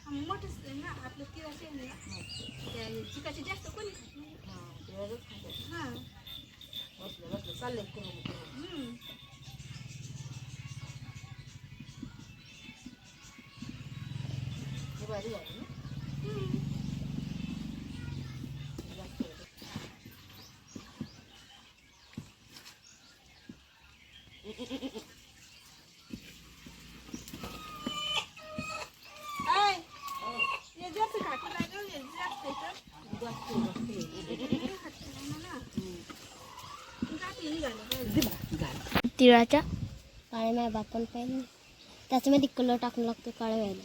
मोठंच ना आपलं तिळाचे आहे ना त्या चिकाचे जास्त कोणी खात नाही. हां बसलं बसलं चाललंय भारी झालं ना. तिळाच्या काळे नाही बापन पाहिजे त्याच्यामध्ये कलर टाकून लागतो काळ्या व्हायला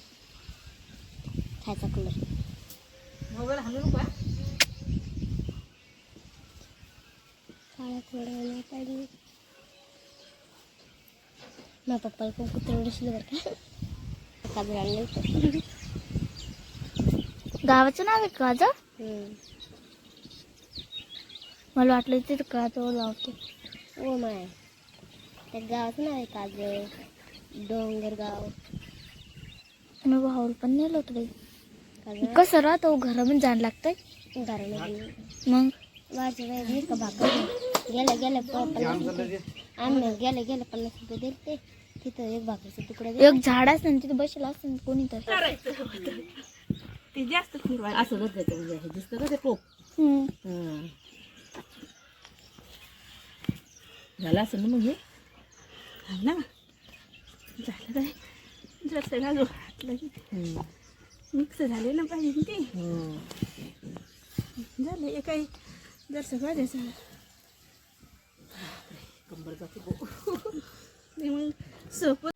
खायचा कलर मोबाईल हलू नको काळा कलर व्हायला पाहिजे माझ्या पप्पाला खूप कुत्र दिसलं बरं का आणलं गावाचं नाव आहे का मला वाटलं तिथं का तो लावतो ओ माय त्या गावाचं नाव आहे काजळ डोंगरगाव मग भाऊल पण नेलं होतं बाई कसं राहतो घरामध्ये जाणं लागतंय घरामध्ये मग माझी वेगळी का भाकर गेल्या 50 रुपये दिले ते तिथं एक भाकरीचा तुकडा एक झाड असतं तिथं बसला असतं कोणी तर ते जास्त फिरवा असं बघायचं म्हणजे हे दिसतं का ते टोप झालं असं ना मग हे ना झालं काय जरसं घालू मिक्स झाले ना पाहिजे ते झालं हे काही जरसं भाजायचं कंबर जाते मग सोपं